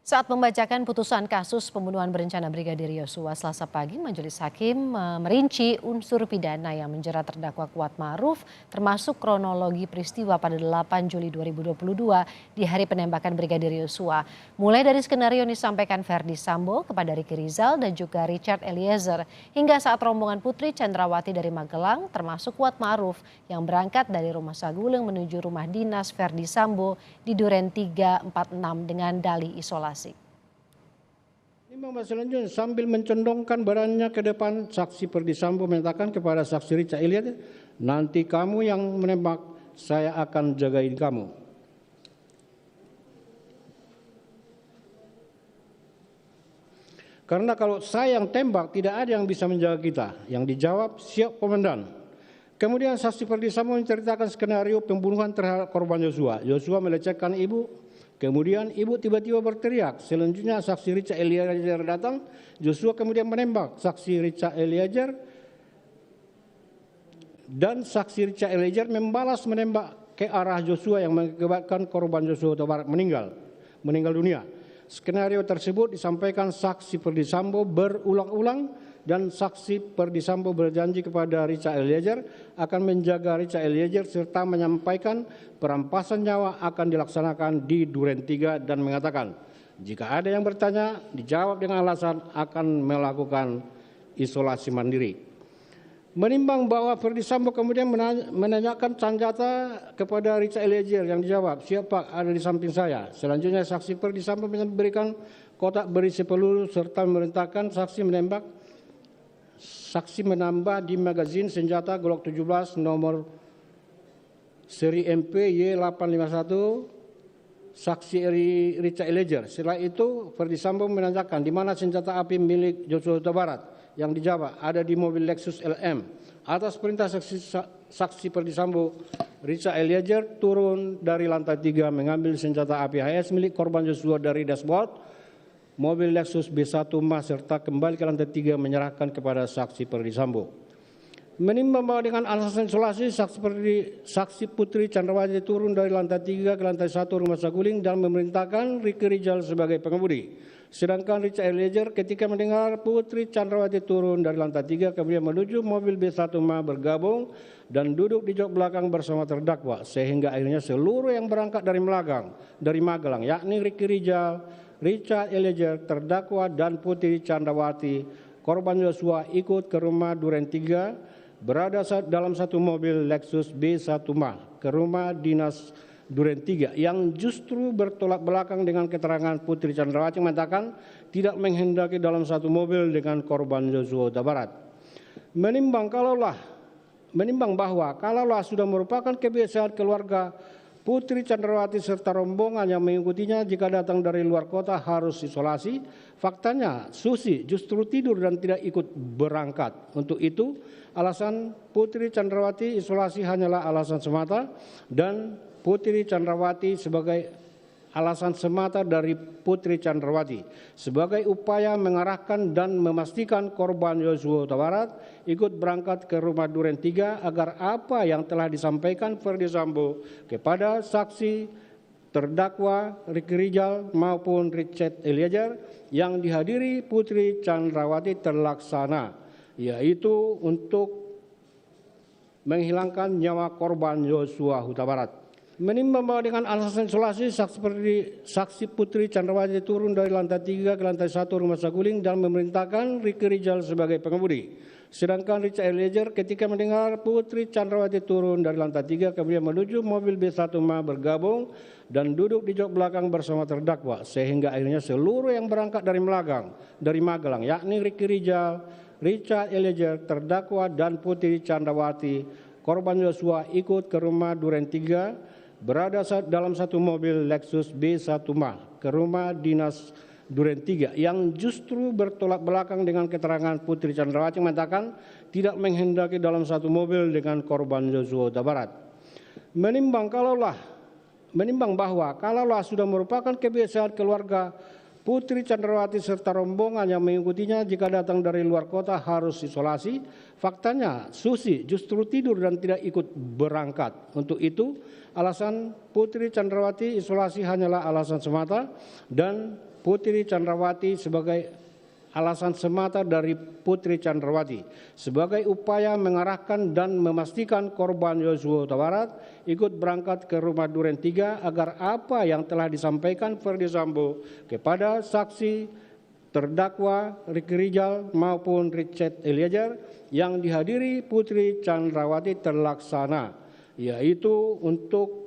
Saat membacakan putusan kasus pembunuhan berencana Brigadir Yosua Selasa pagi, Majelis Hakim merinci unsur pidana yang menjerat terdakwa Kuat Ma'ruf, termasuk kronologi peristiwa pada 8 Juli 2022 di hari penembakan Brigadir Yosua. Mulai dari skenario yang disampaikan Verdi Sambo kepada Ricky Rizal dan juga Richard Eliezer, hingga saat rombongan Putri Chandrawati dari Magelang, termasuk Kuat Ma'ruf yang berangkat dari Rumah Saguling menuju rumah dinas Verdi Sambo di Duren 346 dengan dalih isolasi. Selanjutnya sambil mencondongkan badannya ke depan, saksi Perdi Sambo menyatakan kepada saksi Richard Eliezer, nanti kamu yang menembak, saya akan jagain kamu. Karena kalau saya yang tembak, tidak ada yang bisa menjaga kita. Yang dijawab, siap komandan. Kemudian saksi Perdi Sambo menceritakan skenario pembunuhan terhadap korban Yosua. Yosua melecehkan ibu. Kemudian ibu tiba-tiba berteriak. Selanjutnya saksi Richard Eliezer datang. Joshua kemudian menembak saksi Richard Eliezer. Dan saksi Richard Eliezer membalas menembak ke arah Joshua yang mengakibatkan korban Joshua Huta Barat meninggal dunia. Skenario tersebut disampaikan saksi Perdi Sambo berulang-ulang dan saksi Perdi Sambo berjanji kepada Richard Eliezer akan menjaga Richard Eliezer serta menyampaikan perampasan nyawa akan dilaksanakan di Duren 3 dan mengatakan jika ada yang bertanya dijawab dengan alasan akan melakukan isolasi mandiri. Menimbang bahwa Perdi Sambo kemudian menanyakan senjata kepada Richard Eliezer yang dijawab, siap Pak, ada di samping saya. Selanjutnya saksi Perdi Sambo memberikan kotak berisi peluru serta memerintahkan saksi menembak. Saksi menambah di magazin senjata Glock 17 nomor seri MP Y851 saksi Richard Eliezer. Setelah itu Perdi Sambo menanyakan di mana senjata api milik Joshua Huta Barat. Yang dijawab ada di mobil Lexus LM. Atas perintah saksi Perdi Sambo, Richard Eliezer turun dari lantai 3 mengambil senjata api HS milik korban Joshua dari dashboard mobil Lexus B1 Mas serta kembali ke lantai 3 menyerahkan kepada saksi Perdi Sambo. Menimbang bahwa dengan alasan isolasi, saksi Putri Chandrawati turun dari lantai 3 ke lantai 1 Rumah Saguling dan memerintahkan Ricky Rizal sebagai pengemudi. Sedangkan Richard Eliezer ketika mendengar Putri Chandrawati turun dari lantai 3 kemudian menuju mobil B1 Ma bergabung dan duduk di jok belakang bersama terdakwa sehingga akhirnya seluruh yang berangkat dari Magelang yakni Ricky Rizal, Richard Eliezer, terdakwa dan Putri Chandrawati korban Yosua ikut ke rumah Duren 3 berada dalam satu mobil Lexus B1 Ma ke rumah dinas Duren 3 yang justru bertolak belakang dengan keterangan Putri Chandrawati mengatakan tidak menghendaki dalam satu mobil dengan korban Joshua Huta Barat. Menimbang bahwa kalaulah sudah merupakan kebiasaan keluarga Putri Chandrawati serta rombongan yang mengikutinya jika datang dari luar kota harus isolasi, faktanya Susi justru tidur dan tidak ikut berangkat. Untuk itu, alasan Putri Chandrawati isolasi hanyalah alasan semata dan Putri Chandrawati sebagai alasan semata dari Putri Chandrawati sebagai upaya mengarahkan dan memastikan korban Joshua Huta Barat ikut berangkat ke rumah Duren 3 agar apa yang telah disampaikan Perdi Sambo kepada saksi terdakwa Ricky Rizal maupun Richard Eliezer yang dihadiri Putri Chandrawati terlaksana, yaitu untuk menghilangkan nyawa korban Joshua Huta Barat. Menimbang bahwa dengan alasan isolasi, saksi Putri Chandrawati turun dari lantai 3 ke lantai 1 Rumah Saguling dan memerintahkan Ricky Rizal sebagai pengemudi. Sedangkan Richard Eliezer ketika mendengar Putri Chandrawati turun dari lantai 3 kemudian menuju mobil B1 Ma bergabung dan duduk di jok belakang bersama terdakwa sehingga akhirnya seluruh yang berangkat dari Magelang yakni Ricky Rizal, Richard Eliezer, terdakwa dan Putri Chandrawati korban Yosua ikut ke rumah Duren 3 berada dalam satu mobil Lexus B1 Ma ke rumah dinas Duren 3 yang justru bertolak belakang dengan keterangan Putri Chandrawati mengatakan tidak menghendaki dalam satu mobil dengan korban Joshua Huta Barat. Menimbang bahwa kalaulah sudah merupakan kebiasaan keluarga Putri Chandrawati serta rombongan yang mengikutinya jika datang dari luar kota harus isolasi. Faktanya Susi justru tidur dan tidak ikut berangkat. Untuk itu alasan Putri Chandrawati isolasi hanyalah alasan semata dan Putri Chandrawati sebagai alasan semata dari Putri Chandrawati sebagai upaya mengarahkan dan memastikan korban Yosua Huta Barat ikut berangkat ke rumah Duren 3 agar apa yang telah disampaikan Ferdy Sambo kepada saksi terdakwa Ricky Rijal maupun Richard Eliezer yang dihadiri Putri Chandrawati terlaksana, yaitu untuk